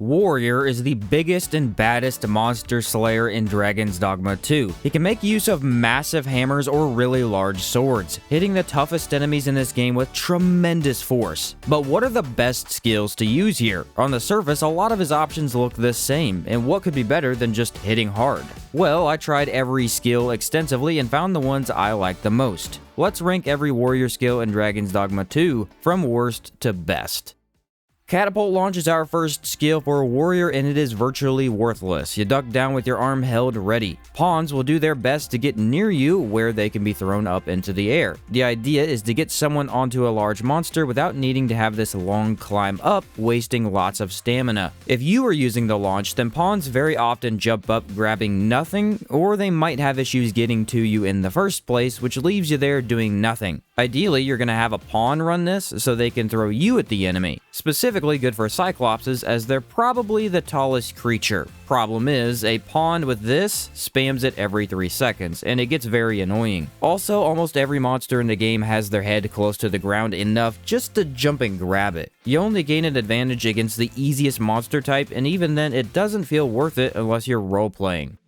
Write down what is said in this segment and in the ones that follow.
Warrior is the biggest and baddest monster slayer in Dragon's Dogma 2. He can make use of massive hammers or really large swords, hitting the toughest enemies in this game with tremendous force. But what are the best skills to use here? On the surface, a lot of his options look the same, and what could be better than just hitting hard? Well, I tried every skill extensively and found the ones I liked the most. Let's rank every warrior skill in Dragon's Dogma 2 from worst to best. Catapult launch is our first skill for a warrior, and it is virtually worthless. You duck down with your arm held ready. Pawns will do their best to get near you where they can be thrown up into the air. The idea is to get someone onto a large monster without needing to have this long climb up, wasting lots of stamina. If you are using the launch, then pawns very often jump up grabbing nothing, or they might have issues getting to you in the first place, which leaves you there doing nothing. Ideally, you're going to have a pawn run this so they can throw you at the enemy. Specifically good for Cyclopses, as they're probably the tallest creature. Problem is, a pawn with this spams it every 3 seconds, and it gets very annoying. Also, almost every monster in the game has their head close to the ground enough just to jump and grab it. You only gain an advantage against the easiest monster type, and even then, it doesn't feel worth it unless you're role-playing.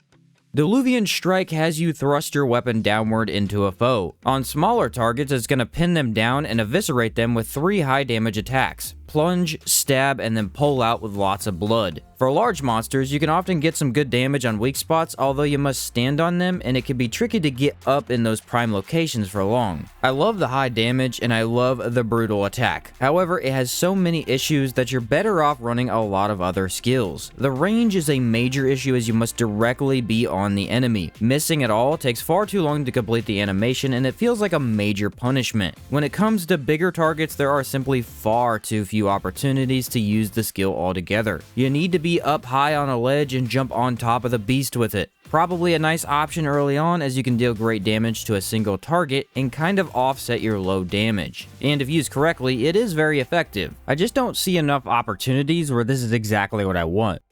Diluvian Strike has you thrust your weapon downward into a foe. On smaller targets, it's going to pin them down and eviscerate them with 3 high damage attacks: plunge, stab, and then pull out with lots of blood. For large monsters, you can often get some good damage on weak spots, although you must stand on them, and it can be tricky to get up in those prime locations for long. I love the high damage, and I love the brutal attack. However, it has so many issues that you're better off running a lot of other skills. The range is a major issue, as you must directly be on the enemy. Missing at all takes far too long to complete the animation, and it feels like a major punishment. When it comes to bigger targets, there are simply far too few opportunities to use the skill altogether. You need to be up high on a ledge and jump on top of the beast with it. Probably a nice option early on, as you can deal great damage to a single target and kind of offset your low damage. And if used correctly, it is very effective. I just don't see enough opportunities where this is exactly what I want.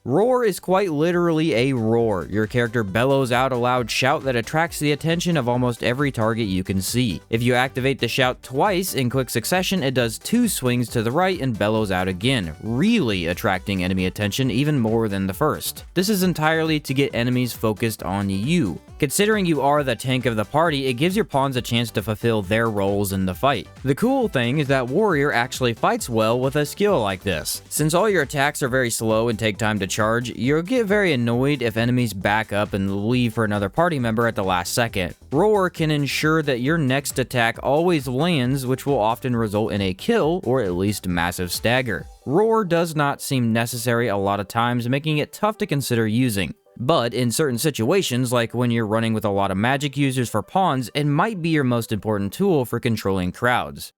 Roar is quite literally a roar. Your character bellows out a loud shout that attracts the attention of almost every target you can see. If you activate the shout twice in quick succession, it does 2 swings to the right and bellows out again, really attracting enemy attention even more than the first. This is entirely to get enemies focused on you. Considering you are the tank of the party, it gives your pawns a chance to fulfill their roles in the fight. The cool thing is that Warrior actually fights well with a skill like this. Since all your attacks are very slow and take time to charge, you'll get very annoyed if enemies back up and leave for another party member at the last second. Roar can ensure that your next attack always lands, which will often result in a kill or at least massive stagger. Roar does not seem necessary a lot of times, making it tough to consider using. But in certain situations, like when you're running with a lot of magic users for pawns, it might be your most important tool for controlling crowds.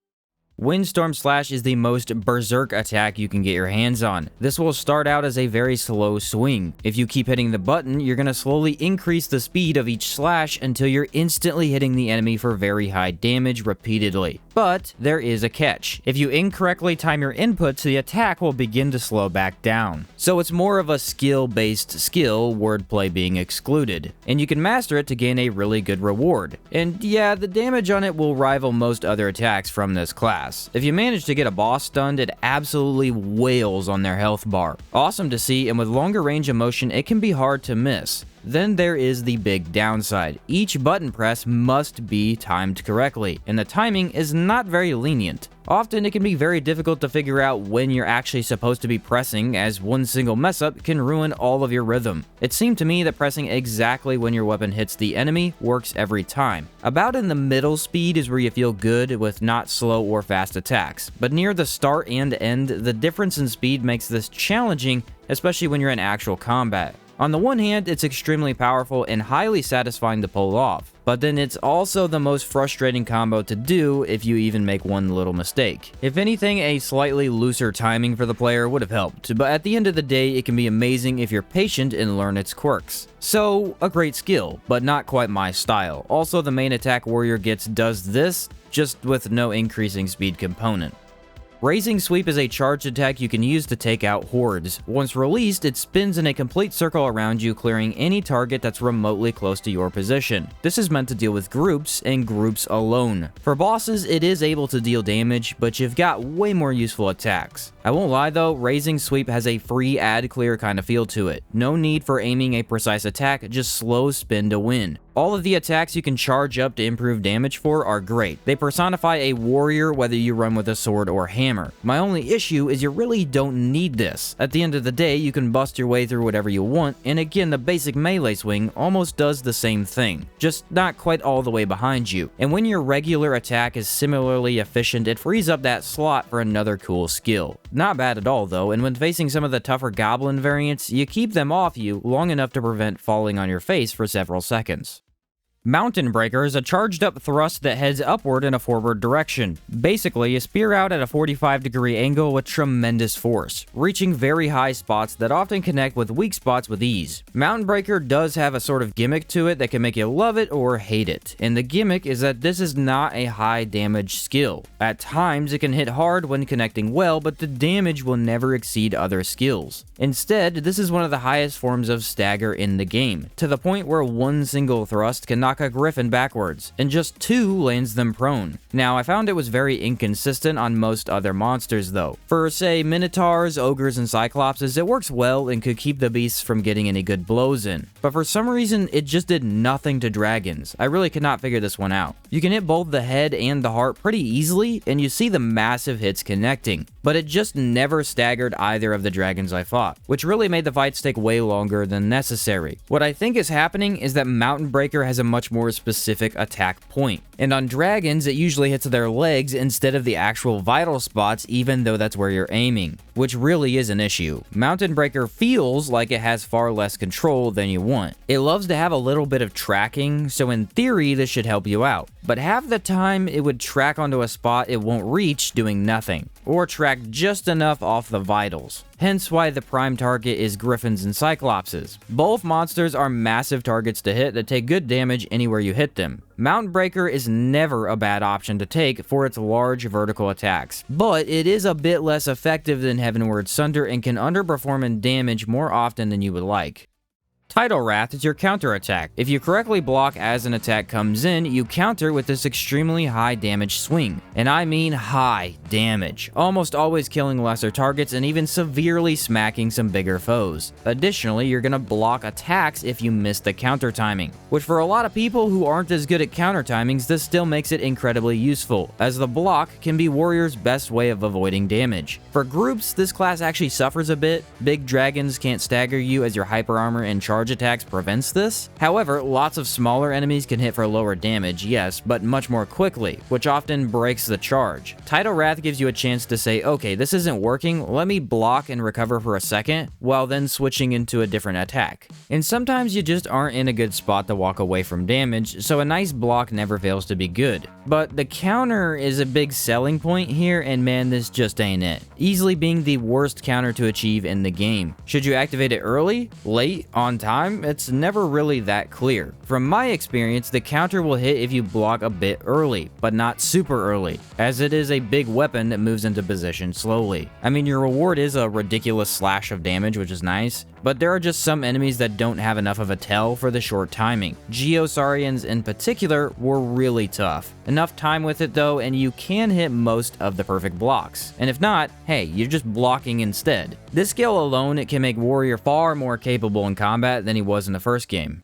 Windstorm Slash is the most berserk attack you can get your hands on. This will start out as a very slow swing. If you keep hitting the button, you're going to slowly increase the speed of each slash until you're instantly hitting the enemy for very high damage repeatedly. But there is a catch. If you incorrectly time your inputs, the attack will begin to slow back down. So it's more of a skill-based skill, wordplay being excluded. And you can master it to gain a really good reward. And yeah, the damage on it will rival most other attacks from this class. If you manage to get a boss stunned, it absolutely wails on their health bar. Awesome to see, and with longer range of motion, it can be hard to miss. Then there is the big downside. Each button press must be timed correctly, and the timing is not very lenient. Often it can be very difficult to figure out when you're actually supposed to be pressing, as one single mess up can ruin all of your rhythm. It seemed to me that pressing exactly when your weapon hits the enemy works every time. About in the middle speed is where you feel good with not slow or fast attacks, but near the start and end, the difference in speed makes this challenging, especially when you're in actual combat. On the one hand, it's extremely powerful and highly satisfying to pull off, but then it's also the most frustrating combo to do if you even make one little mistake. If anything, a slightly looser timing for the player would have helped, but at the end of the day, it can be amazing if you're patient and learn its quirks. So, a great skill, but not quite my style. Also, the main attack Warrior gets does this, just with no increasing speed component. Raising Sweep is a charged attack you can use to take out hordes. Once released, it spins in a complete circle around you, clearing any target that's remotely close to your position. This is meant to deal with groups, and groups alone. For bosses, it is able to deal damage, but you've got way more useful attacks. I won't lie though, raising sweep has a free ad clear kind of feel to it. No need for aiming a precise attack, just slow spin to win. All of the attacks you can charge up to improve damage for are great. They personify a warrior whether you run with a sword or hammer. My only issue is you really don't need this. At the end of the day, you can bust your way through whatever you want, and again, the basic melee swing almost does the same thing, just not quite all the way behind you. And when your regular attack is similarly efficient, it frees up that slot for another cool skill. Not bad at all though, and when facing some of the tougher goblin variants, you keep them off you long enough to prevent falling on your face for several seconds. Mountain Breaker is a charged up thrust that heads upward in a forward direction. Basically, you spear out at a 45-degree angle with tremendous force, reaching very high spots that often connect with weak spots with ease. Mountain Breaker does have a sort of gimmick to it that can make you love it or hate it, and the gimmick is that this is not a high damage skill. At times, it can hit hard when connecting well, but the damage will never exceed other skills. Instead, this is one of the highest forms of stagger in the game, to the point where one single thrust can knock a griffin backwards, and just 2 lands them prone. Now, I found it was very inconsistent on most other monsters though. For say minotaurs, ogres, and cyclopses, it works well and could keep the beasts from getting any good blows in. But for some reason, it just did nothing to dragons. I really could not figure this one out. You can hit both the head and the heart pretty easily, and you see the massive hits connecting, but it just never staggered either of the dragons I fought, which really made the fights take way longer than necessary. What I think is happening is that Mountain Breaker has a much more specific attack point, and on dragons it usually hits their legs instead of the actual vital spots, even though that's where you're aiming, which really is an issue. Mountain Breaker feels like it has far less control than you want. It loves to have a little bit of tracking, so in theory this should help you out, but half the time it would track onto a spot it won't reach doing nothing, or track just enough off the vitals. Hence why the prime target is griffins and cyclopses. Both monsters are massive targets to hit that take good damage anywhere you hit them. Mountain Breaker is never a bad option to take for its large vertical attacks, but it is a bit less effective than Heavenward Sunder and can underperform in damage more often than you would like. Tidal Wrath is your counterattack. If you correctly block as an attack comes in, you counter with this extremely high damage swing. And I mean high damage, almost always killing lesser targets and even severely smacking some bigger foes. Additionally, you're gonna block attacks if you miss the counter timing, which for a lot of people who aren't as good at counter timings, this still makes it incredibly useful, as the block can be Warrior's best way of avoiding damage. For groups, this class actually suffers a bit. Big dragons can't stagger you as your hyper armor and charge attacks prevents this. However, lots of smaller enemies can hit for lower damage, yes, but much more quickly, which often breaks the charge. Tidal Wrath gives you a chance to say, okay, this isn't working, let me block and recover for a second, while then switching into a different attack. And sometimes you just aren't in a good spot to walk away from damage, so a nice block never fails to be good. But the counter is a big selling point here, and man, this just ain't it. Easily being the worst counter to achieve in the game. Should you activate it early, late, on time? It's never really that clear. From my experience, the counter will hit if you block a bit early, but not super early, as it is a big weapon that moves into position slowly. I mean, your reward is a ridiculous slash of damage, which is nice, but there are just some enemies that don't have enough of a tell for the short timing. Geosaurians in particular were really tough. Enough time with it though, and you can hit most of the perfect blocks. And if not, hey, you're just blocking instead. This skill alone, it can make Warrior far more capable in combat than he was in the first game.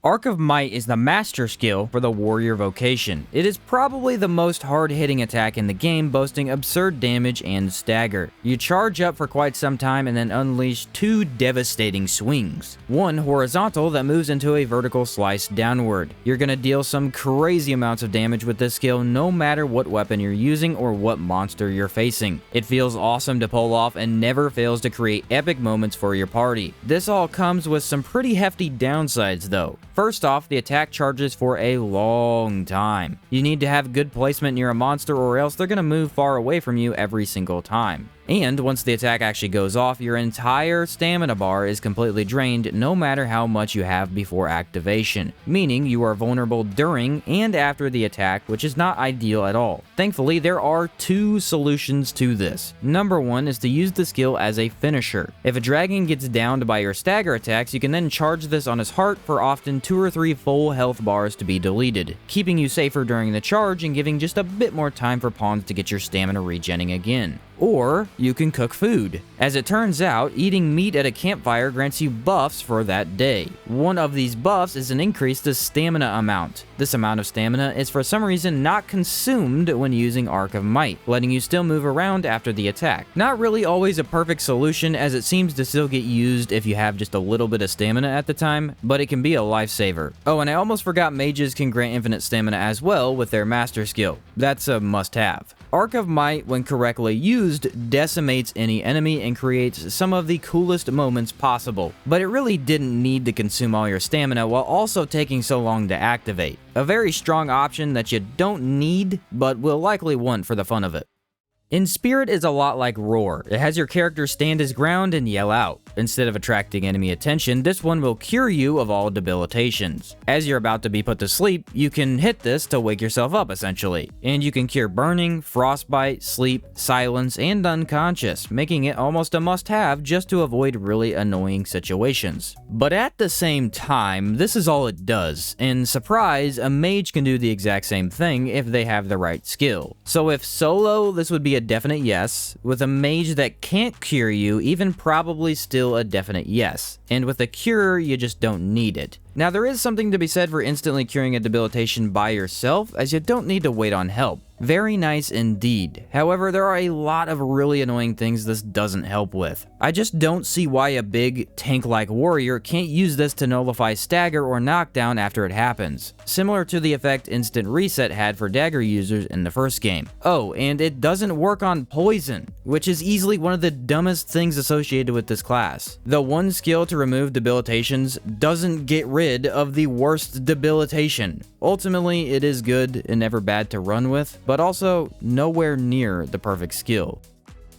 Arc of Might is the master skill for the Warrior vocation. It is probably the most hard-hitting attack in the game, boasting absurd damage and stagger. You charge up for quite some time and then unleash 2 devastating swings. One horizontal that moves into a vertical slice downward. You're gonna deal some crazy amounts of damage with this skill no matter what weapon you're using or what monster you're facing. It feels awesome to pull off and never fails to create epic moments for your party. This all comes with some pretty hefty downsides though. First off, the attack charges for a long time. You need to have good placement near a monster or else they're going to move far away from you every single time. And once the attack actually goes off, your entire stamina bar is completely drained no matter how much you have before activation, meaning you are vulnerable during and after the attack, which is not ideal at all. Thankfully, there are 2 solutions to this. Number 1 is to use the skill as a finisher. If a dragon gets downed by your stagger attacks, you can then charge this on his heart for often 2 or 3 full health bars to be deleted, keeping you safer during the charge and giving just a bit more time for pawns to get your stamina regenning again. Or you can cook food. As it turns out, eating meat at a campfire grants you buffs for that day. One of these buffs is an increase to stamina amount. This amount of stamina is for some reason not consumed when using Arc of Might, letting you still move around after the attack. Not really always a perfect solution, as it seems to still get used if you have just a little bit of stamina at the time, but it can be a lifesaver. Oh, and I almost forgot mages can grant infinite stamina as well with their master skill. That's a must-have. Arc of Might, when correctly used, decimates any enemy and creates some of the coolest moments possible, but it really didn't need to consume all your stamina while also taking so long to activate. A very strong option that you don't need, but will likely want for the fun of it. In Spirit is a lot like Roar. It has your character stand his ground and yell out. Instead of attracting enemy attention, this one will cure you of all debilitations. As you're about to be put to sleep, you can hit this to wake yourself up essentially. And you can cure burning, frostbite, sleep, silence, and unconscious, making it almost a must-have just to avoid really annoying situations. But at the same time, this is all it does, and surprise, a mage can do the exact same thing if they have the right skill. So if solo, this would be a definite yes. With a mage that can't cure you, even probably still a definite yes. And with a cure, you just don't need it. Now, there is something to be said for instantly curing a debilitation by yourself, as you don't need to wait on help. Very nice indeed. However, there are a lot of really annoying things this doesn't help with. I just don't see why a big tank-like warrior can't use this to nullify stagger or knockdown after it happens, similar to the effect Instant Reset had for dagger users in the first game. Oh, and it doesn't work on poison, which is easily one of the dumbest things associated with this class. The one skill to remove debilitations doesn't get rid of the worst debilitation. Ultimately, it is good and never bad to run with, but also nowhere near the perfect skill.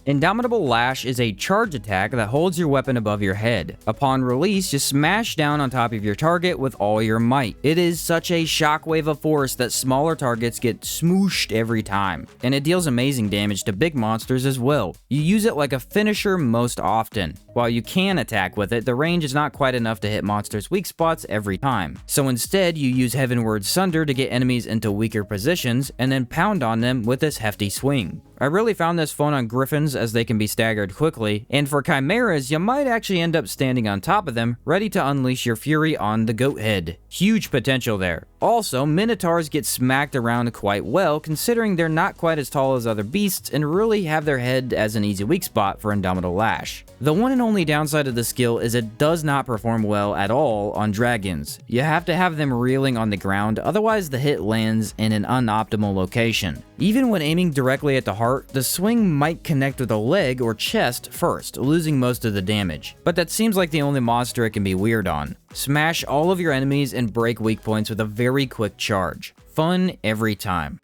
Indomitable Lash is a charge attack that holds your weapon above your head. Upon release, you smash down on top of your target with all your might. It is such a shockwave of force that smaller targets get smooshed every time, and it deals amazing damage to big monsters as well. You use it like a finisher most often. While you can attack with it, the range is not quite enough to hit monsters' weak spots every time. So instead, you use Heavenward Sunder to get enemies into weaker positions, and then pound on them with this hefty swing. I really found this fun on griffins as they can be staggered quickly, and for chimeras, you might actually end up standing on top of them, ready to unleash your fury on the goat head. Huge potential there. Also, minotaurs get smacked around quite well, considering they're not quite as tall as other beasts and really have their head as an easy weak spot for Indomitable Lash. The one and only downside of the skill is it does not perform well at all on dragons. You have to have them reeling on the ground, otherwise the hit lands in an unoptimal location. Even when aiming directly at the heart, the swing might connect with a leg or chest first, losing most of the damage. But that seems like the only monster it can be weird on. Smash all of your enemies and break weak points with a very quick charge. Fun every time.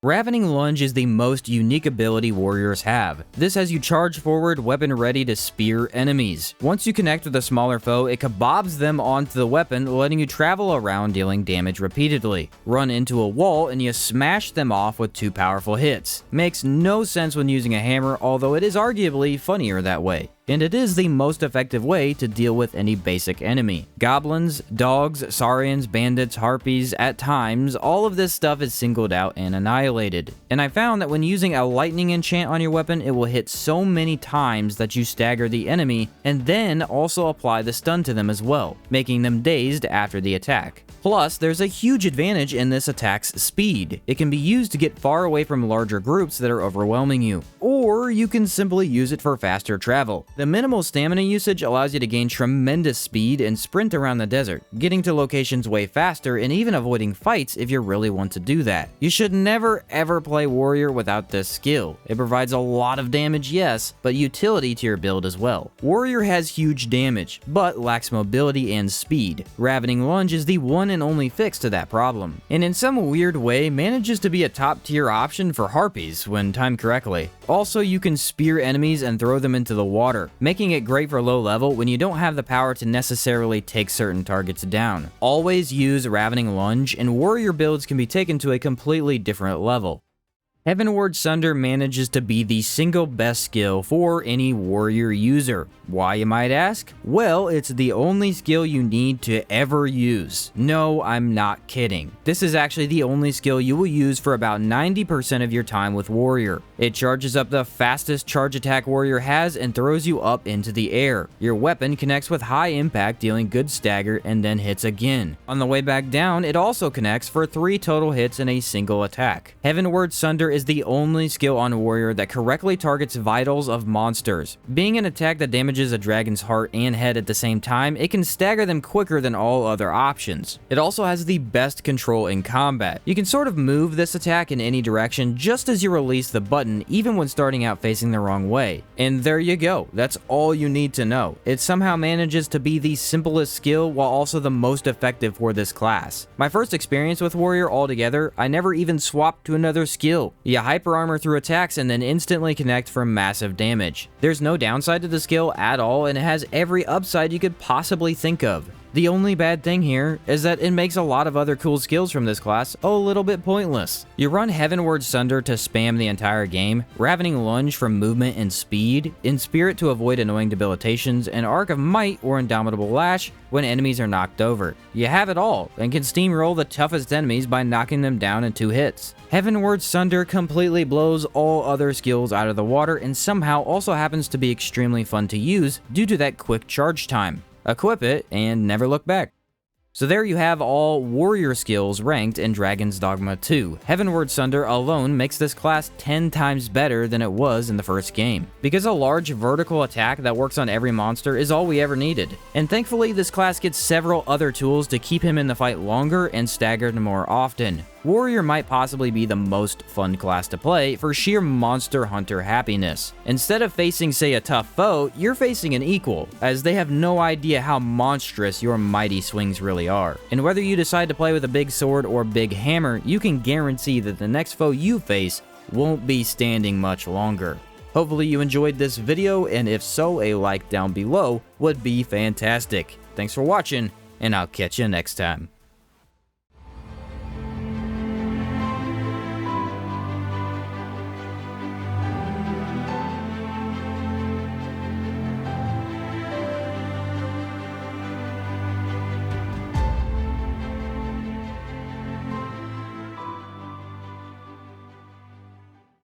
Ravening Lunge is the most unique ability warriors have. This has you charge forward, weapon ready to spear enemies. Once you connect with a smaller foe, it kebabs them onto the weapon, letting you travel around dealing damage repeatedly. Run into a wall and you smash them off with 2 powerful hits. Makes no sense when using a hammer, although it is arguably funnier that way. And it is the most effective way to deal with any basic enemy. Goblins, dogs, saurians, bandits, harpies, at times, all of this stuff is singled out and annihilated. And I found that when using a lightning enchant on your weapon, it will hit so many times that you stagger the enemy, and then also apply the stun to them as well, making them dazed after the attack. Plus, there's a huge advantage in this attack's speed. It can be used to get far away from larger groups that are overwhelming you, or you can simply use it for faster travel. The minimal stamina usage allows you to gain tremendous speed and sprint around the desert, getting to locations way faster and even avoiding fights if you really want to do that. You should never ever play warrior without this skill. It provides a lot of damage, yes, but utility to your build as well. Warrior has huge damage, but lacks mobility and speed. Ravening Lunge is the one and only fix to that problem, and in some weird way manages to be a top tier option for harpies when timed correctly. Also, you can spear enemies and throw them into the water, making it great for low level when you don't have the power to necessarily take certain targets down. Always use Ravening Lunge, and warrior builds can be taken to a completely different level. Heavenward Sunder manages to be the single best skill for any warrior user. Why, you might ask? Well, it's the only skill you need to ever use. No, I'm not kidding. This is actually the only skill you will use for about 90% of your time with warrior. It charges up the fastest charge attack warrior has and throws you up into the air. Your weapon connects with high impact, dealing good stagger, and then hits again. On the way back down, it also connects for 3 total hits in a single attack. Heavenward Sunder is the only skill on warrior that correctly targets vitals of monsters. Being an attack that damages a dragon's heart and head at the same time, it can stagger them quicker than all other options. It also has the best control in combat. You can sort of move this attack in any direction just as you release the button, even when starting out facing the wrong way. And there you go, that's all you need to know. It somehow manages to be the simplest skill while also the most effective for this class. My first experience with warrior altogether, I never even swapped to another skill. You hyper armor through attacks and then instantly connect for massive damage. There's no downside to the skill at all, and it has every upside you could possibly think of. The only bad thing here is that it makes a lot of other cool skills from this class a little bit pointless. You run Heavenward Sunder to spam the entire game, Ravening Lunge for movement and speed, Inspirit to avoid annoying debilitations, and Arc of Might or Indomitable Lash when enemies are knocked over. You have it all, and can steamroll the toughest enemies by knocking them down in 2 hits. Heavenward Sunder completely blows all other skills out of the water and somehow also happens to be extremely fun to use due to that quick charge time. Equip it and never look back. So there you have all warrior skills ranked in Dragon's Dogma 2. Heavenward Sunder alone makes this class 10 times better than it was in the first game, because a large vertical attack that works on every monster is all we ever needed. And thankfully, this class gets several other tools to keep him in the fight longer and staggered more often. Warrior might possibly be the most fun class to play for sheer monster hunter happiness. Instead of facing, say, a tough foe, you're facing an equal, as they have no idea how monstrous your mighty swings really are. And whether you decide to play with a big sword or big hammer, you can guarantee that the next foe you face won't be standing much longer. Hopefully you enjoyed this video, and if so, a like down below would be fantastic. Thanks for watching, and I'll catch you next time.